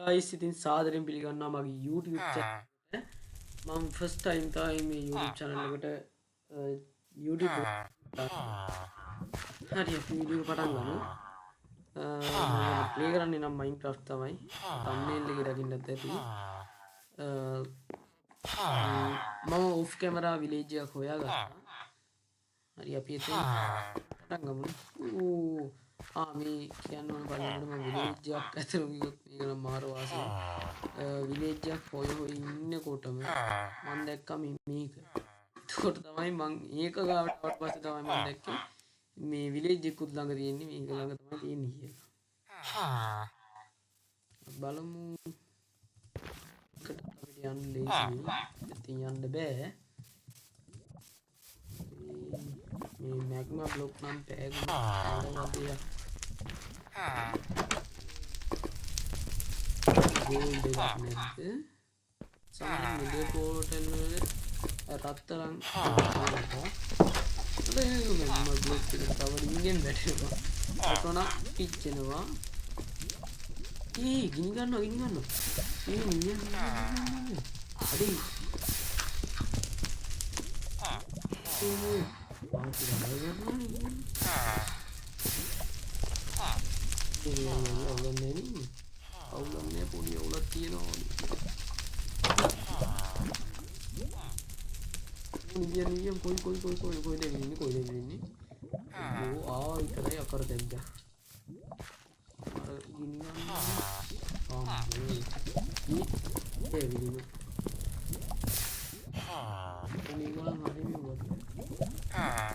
guys ඉතින් සාදරයෙන් පිළිගන්නවා මගේ YouTube channel එකට. මම first time තමයි මේ YouTube channel එකට YouTube හරි අපි වීඩියෝ පටන් ගමු. මම ප්ලේ කරන්නේ නම් Minecraft තමයි. thumbnail එකේ දකින්නත් ඇති. මම off camera village එකක් හොයාගත්තා. හරි අපි එතන පටන් ගමු. මේ කියන්න ඕන බලන්නට මම village එකක් ඇතුළු ගියොත් මේක නම් මාර වාසියක්. village එකක් හොය ඉන්නකොටම මම දැක්කා මේක. ඒකට තමයි මම ඒක ගාවට ආවට පස්සේ තමයි මම දැක්කේ මේ village එකකුත් ළඟ තියෙන්නේ මේක ළඟ තමයි තියෙන්නේ කියලා. බලමු. එකට අපිට යන්න ලේසියි. ඉතින් යන්න බෑ. මේ magma block නම් පෑගුණා වගේ. gold එකක් නැද්ද? සමහර මිඩේ පෝර්ටල් වල රත්තරන් ආවා. ඒක magma block එක තව ඉන්ගෙන් වැටෙනවා. අතන පිච්චෙනවා. ගිනි ගන්නවා. හරි. අවුලන්නේ පොඩි අවුලක් තියෙනවා. නියම් කොයි දෙන්නේ. ඉතරයි අකර දෙන්න. අර ගිනි ගන්නවා. විදිහට. මේගොල්ලන් හරියම වුණා.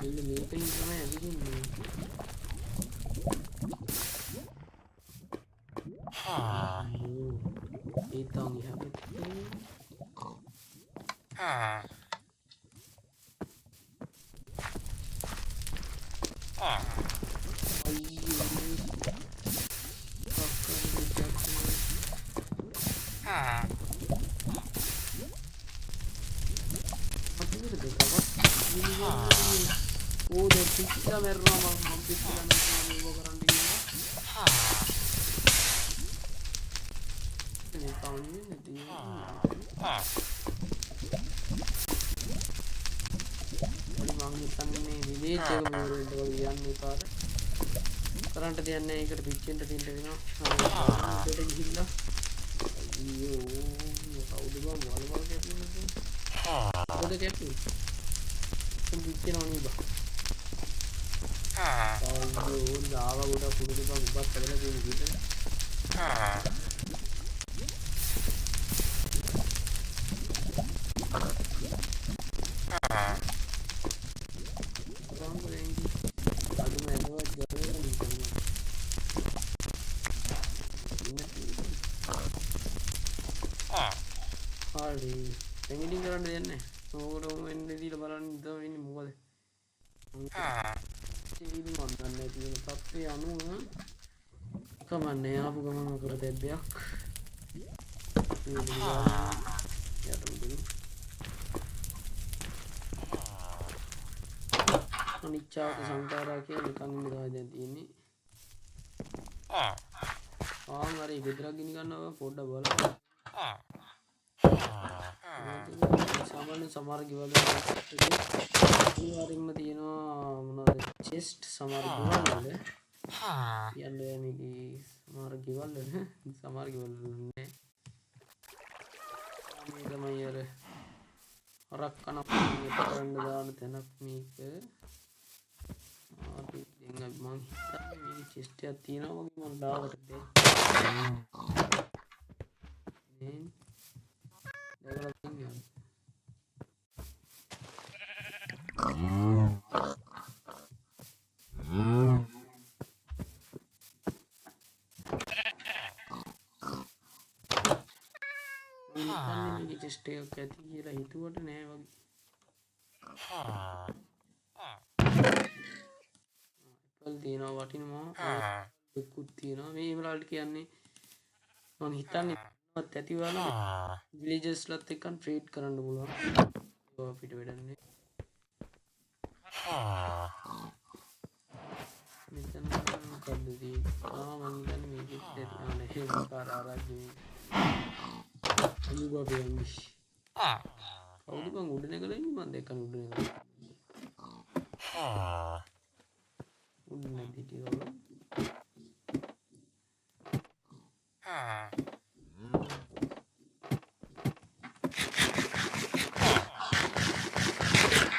මෙන්න මේකෙන් තමයි ඇවිදින්නේ. ඒ තාංගි හැබැයි. dan pizza merah mam pizza merah mau kerang dingin ini tahunnya nanti ini mangitan ini village bagian nih par කරන්ට දෙයක් නැහැ ඒකට පිච්චෙන්න තියෙන වෙනවා අපිට ගිහිල්ලා අයියෝ කවුද බං වලවල් කැපුණේ මොකද කැපුණේ පිච්චෙනව නේද අයියෝ දාව ගොඩ පුරුදු බං උඹත් කරලා තියෙන විදිහට හරි එමිටින් කරන්න දෙන්නේ ඕකට වෙන්න දීලා බලන්න ඉඳලා වෙන්නේ මොකද ඉතින් මම දන්නේ තියෙන තත්ත්වය අනුව කමන්නේ ආපු ගමන කර දෙයක් අනිච්චාක සංකාරා කියලා නිකන් ඉන්න තමයි දැන් තියෙන්නේ හරි ගෙදරක් ගිනි ගන්නවා පොඩ්ඩක් බලන්න सामान्य समार गिवल वारिंग में තියෙනවා මොනවද chest සමහර ගෙවල් වල කියන්නේ මේකේ සමහර ගෙවල් නේ මේ තමයි අර හරක් කනක් කරන්න දාන තැනක් මේක අපි දැන් මම හිතන්නේ මේකේ chest එකක් තියෙනවා වගේ මම ඩාවට දෙන්න ස්ටේ එකක් ඇති කියලා හිතුවට නෑ වගේ. ඇපල් තියෙනවා වටිනවා. දුක්කුත් තියෙනවා. මේ වලට කියන්නේ මම හිතන්නේ වත් ඇති වල විලේජර්ස් ලත් එක්ක ට්‍රේඩ් කරන්න පුළුවන්. ඒක අපිට වැඩන්නේ. මෙතන මොකද්ද තියෙන්නේ? මම හිතන්නේ මේකෙත් ඇති. ආ නේ කාරාරාජි අනුගා පියම්බි කවුද බං උඩ නැගලා ඉන්නේ මන් දැක්කනේ උඩ නැගලා උඩ නැගී තියවල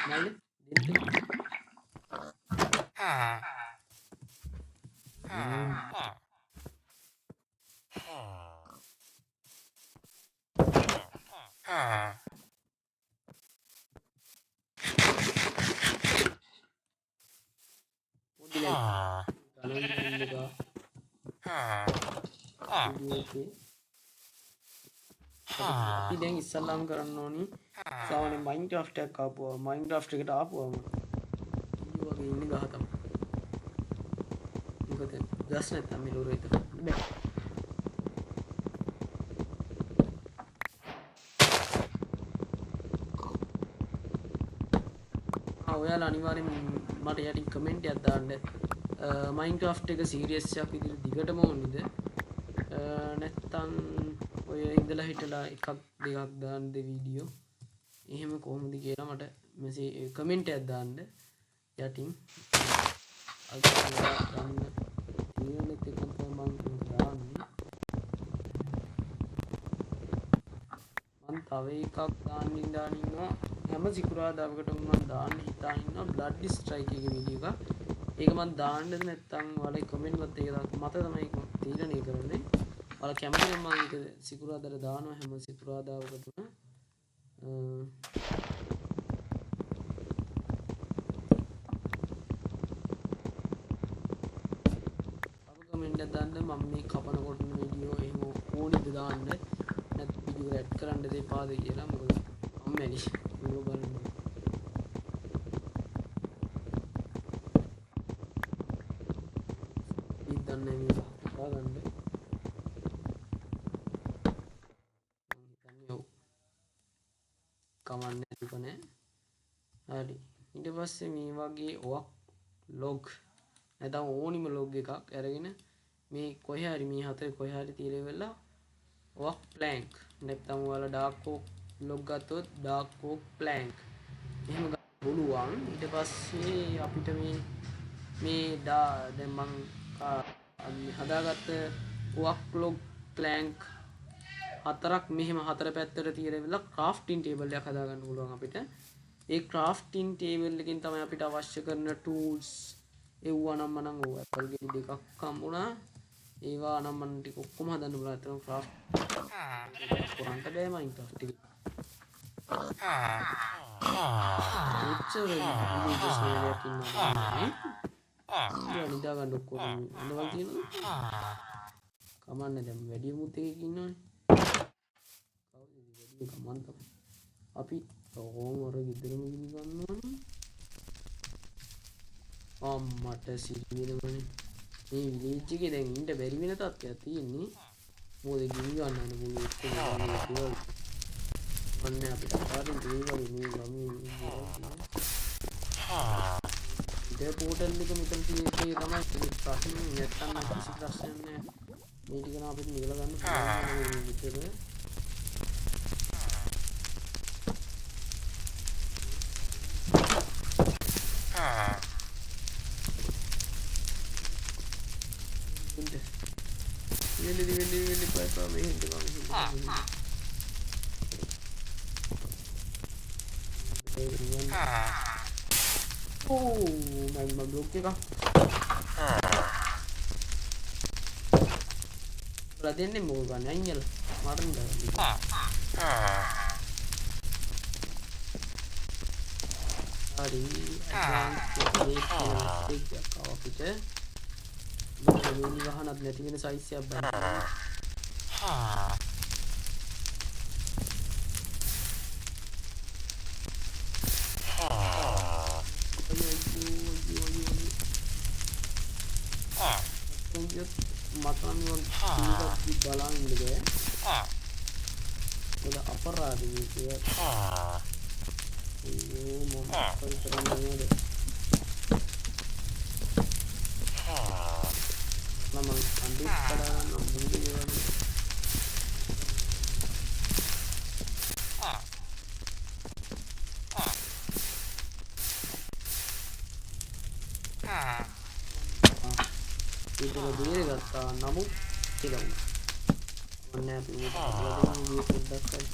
නයිද දෙන්න පොඩි ලයික් ගණන් දෙන්න එක වීඩියෝ එකේ අපි දැන් ඉස්සල්ලාම කරන්න ඕනි සාමාන්‍ය මයින්ක්‍රාෆ්ට් එකක් ආපුවා මයින්ක්‍රාෆ්ට් එකට ආපුවම ඊ වගේ ඉන්නේ ගහ තමයි මොකද ගස් නැත්තම් මේ ලෝරේ ඉතන බෑ ඔයාලා අනිවාර්යෙන් මට යටින් කමෙන්ට් එකක් දාන්න මයින්ක්‍රාෆ්ට් එක සීරියස් එකක් විදිහට දිගටම ඕනිද නැත්තම් ඔය ඉඳලා හිටලා එකක් දෙකක් දාන්න වීඩියෝ එහෙම කොහොමද කියලා මට මෙසේ කමෙන්ට් එකක් දාන්න යටින් අද ගන්න තීරණෙත් එක තමයි මම දාන්නේ මම තව එකක් දාන්න ඉන්නවා හැම සිකුරාදාවකටම මම දාන්න හිතාන ඉන්නවා බ්ලඩ් ස්ට්‍රයික් එකේ වීඩියෝ එකක් ඒක මම දාන්නද නැත්නම් ඔයාලා කමෙන්ට් වලත් ඒක මත තමයි තීරණය කරන්නේ ඔයාලා කැමති නම් මම ඒක සිකුරාදාට දානවා හැම සිකුරාදාවකටම අප කමෙන්ට් එකක් දාන්න මම මේ කපන කොට වීඩියෝ එහෙම ඕනිද දාන්න නැත්නම් වීඩියෝ ඇඩ් කරන්න දෙපාද කියලා මොකද මම මැලි වීඩියෝ බලන්න ඉතින් මේ ගන්න කමන්නේ දුකනේ හරි ඊට පස්සේ මේ වගේ ඔක් ලොග් නැත්නම් ඕනිම ලොග් එකක් අරගෙන මේ කොහේ හරි මේ හතරේ කොහේ හරි තියලා වෙලා ඔක් ප්ලැන්ක් නැත්නම් ඔයාලා ඩාර්ක් ඕක් ලොග් ගත්තොත් ඩාර්ක් ඕක් ප්ලැන්ක් එහෙම ගන්න පුළුවන් ඊට පස්සේ අපිට මේ දැන් මම හදාගත්ත ඔක් ලොග් ප්ලැන්ක් හතරක් මෙහෙම හතර පැත්තට තියලා ක්‍රාෆ්ටින් ටේබල් එකක් හදා ගන්න පුළුවන් අපිට. ඒ ක්‍රාෆ්ටින් ටේබල් එකකින් තමයි අපිට අවශ්‍ය කරන ටූල්ස් එව්වා නම් මනම් ඕව ඇපල් ගේ දෙකක් හම්බුණා. ඒවා නම් මම ටික ඔක්කොම හදන්න බලලා අතන ක්‍රාෆ්ට් කරන්න බෑ මයින්ක්‍රාෆ්ට් එකේ. එච්චර විදිහට සේවයක් ඉන්නවා. නිදා ගන්න ඔක්කොම අඳවල් තියෙනවා. කමන්නේ දැන් වැඩි මුත් එකක ඉන්නවනේ. කවුද වැඩි කමන් තමයි. අපි ඕම වර ගෙදරම ගිහින් ගන්නවනේ. අම්මට සිරිනවනේ. මේ විලේජ් එකේ දැන් ඉන්න බැරි වෙන තත්ත්වයක් තියෙන්නේ. මොකද ගිහින් ගන්න ඕන මොකද ඔන්න අපිට පාරින් දේවල් මේ ගමේ ඉතින් පෝටල් එක මෙතන තියෙන්නේ තමයි ප්‍රශ්නේ නැත්තම් කිසි ප්‍රශ්නයක් නැහැ. මේ ටික නම් අපිට නිකලා ගන්න පුළුවන් විතර. Really paper me hindi bang oh mag-block ka wala din mo ba na yun maran ba hari advance kita මේ වහනත් නැති වෙන සයිස් එකක් බලන්න. මතන් වල ටිකක් බලන්න ඉන්නේ. ඒක අපරාධ මේක. ඒ මොකක්ද කරන්නේ? Memang nanti pada nunggu dia ඒකල බේරගත්තා නමුත් කියලා වුණා. ඔන්න අපි මේ වදින ගිය පොඩ්ඩක් හරි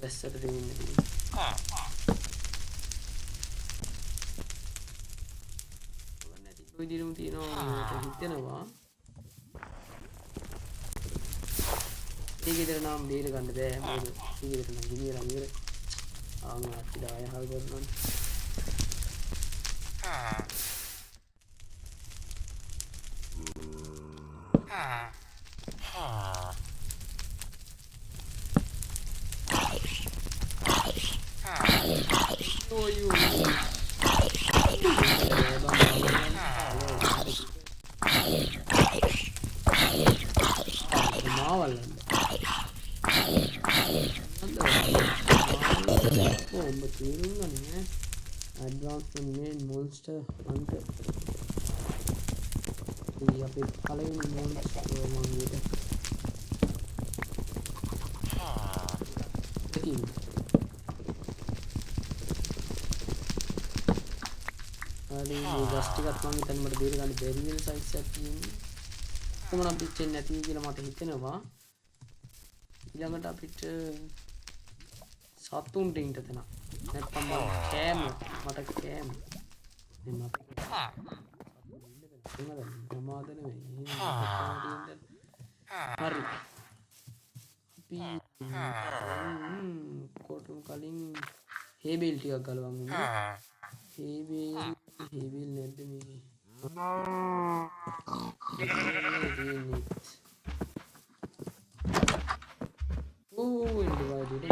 වැස්සට දෙන්න තියෙනවා. ඔන්න ඉතින් ඔය දිනුම් තියෙනවා මට හිතෙනවා. මේ ගෙදර නම් බේර ගන්න බෑ. මොකද මේ ගෙදර නම් ගිනියලා ඉවරයි. ආන් අච්චි දාය හල් කරනවා. Advanced main monster hunter. We have a following monster among it. හරි මේ ගස් ටිකත් මම හිතන්නේ මට බේර ගන්න බැරි වෙන සයිස් එකක් තියෙනවා. කොහොමද පිච්චෙන්නේ නැති කියලා මට හිතෙනවා. ඊළඟට අපිට සතුන්ට ඉන්න තැන. නැත්තම් කෑම මට කෑම. මේ මට ප්‍රමාද නෙමෙයි. හරි. අපි කොටුම් කලින් හේබෙල් ටිකක් ගලවන්න ඕනේ. හේබෙල් නැද්ද මේකේ? Oh, ini divided.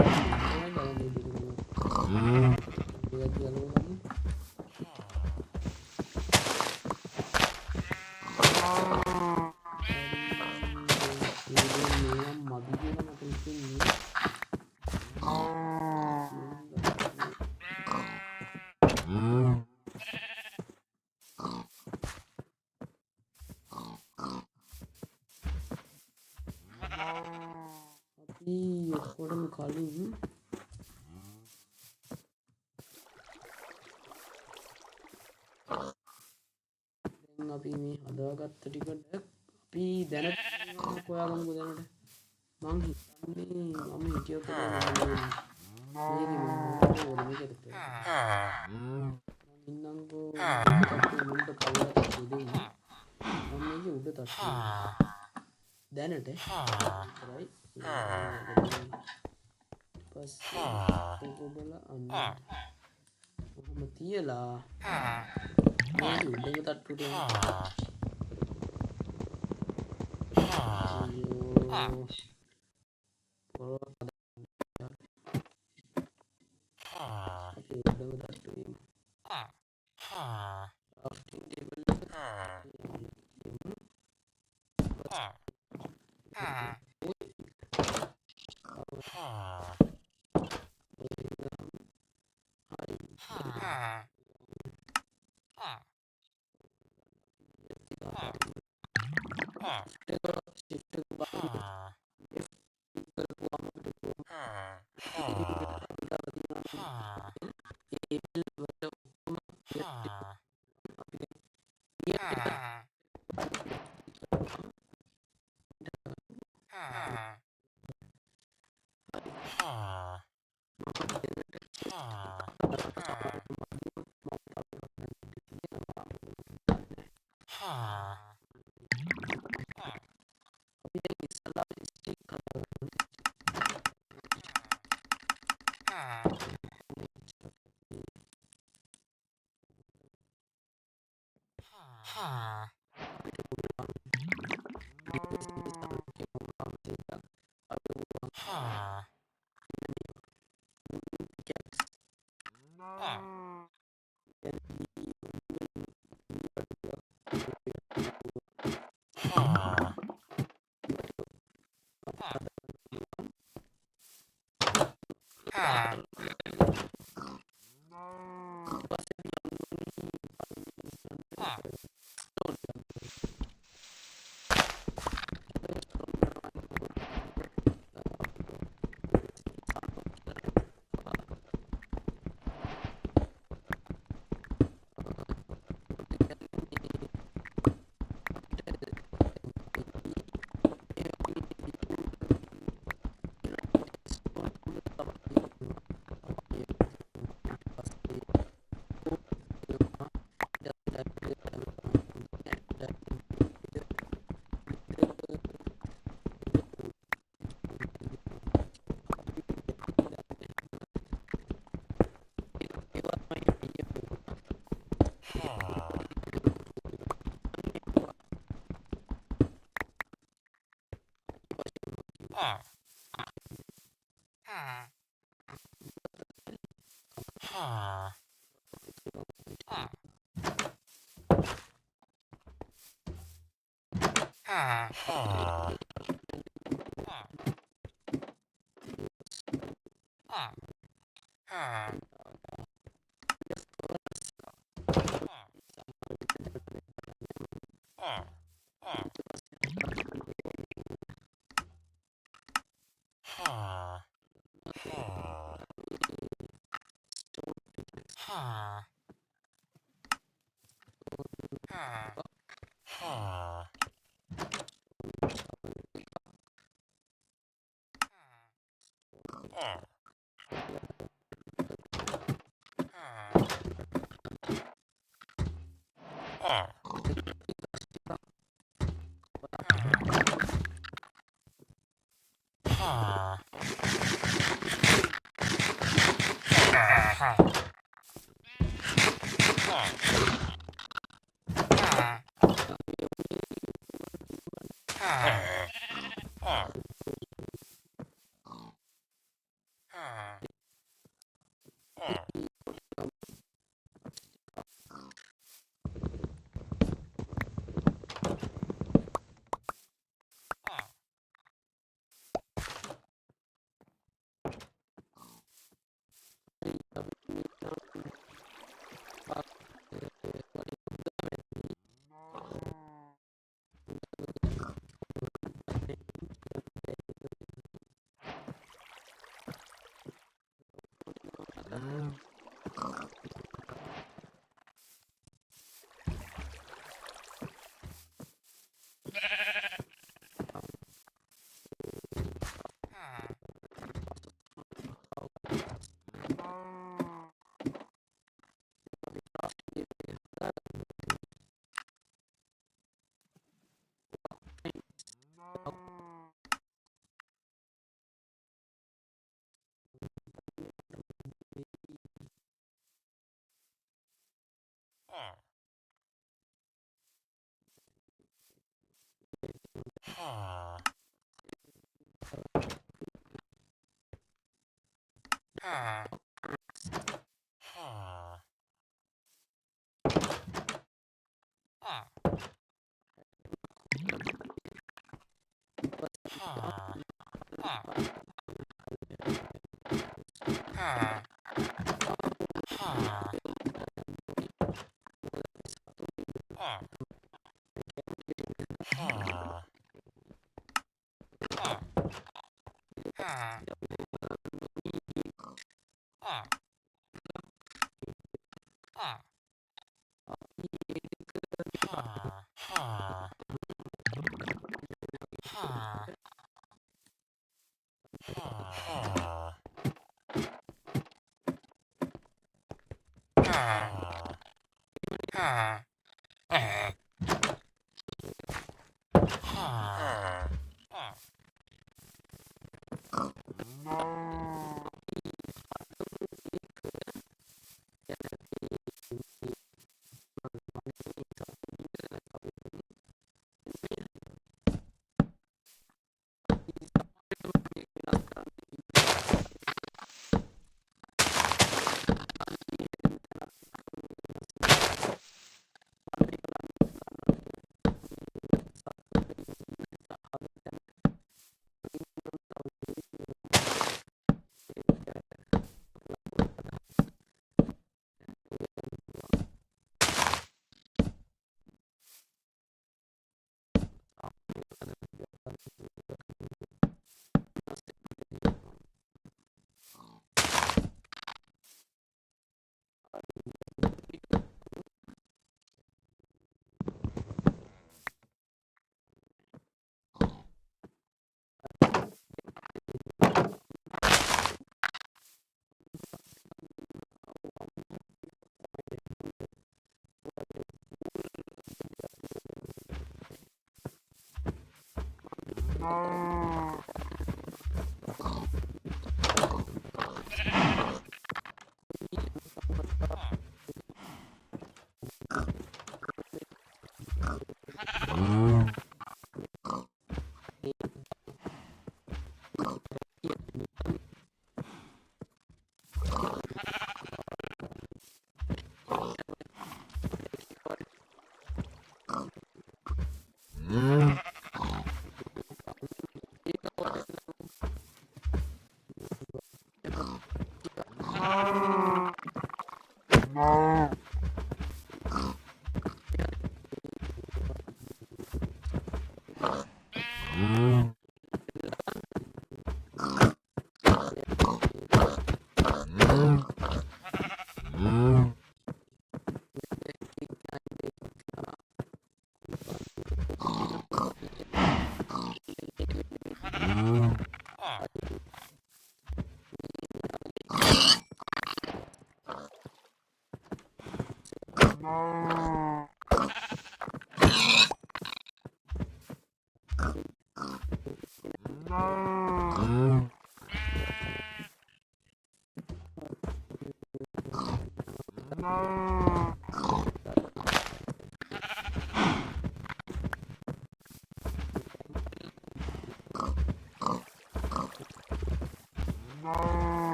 Orang kali දැන් අපි මේ හදාගත්ත ටිකට අපි දැනට හොයාගමුකෝ දැනට මං හිතන්නේ මම හිතියොත් මේකද ඉන්නම්කෝ මුන්ට කවුරුත් දෙන්න මම මේකේ උඩ තට්ටු දැනට හරි පස්සේ ඔබලා අන්න කොහොම තියලා මේ උඩම තට්ටුට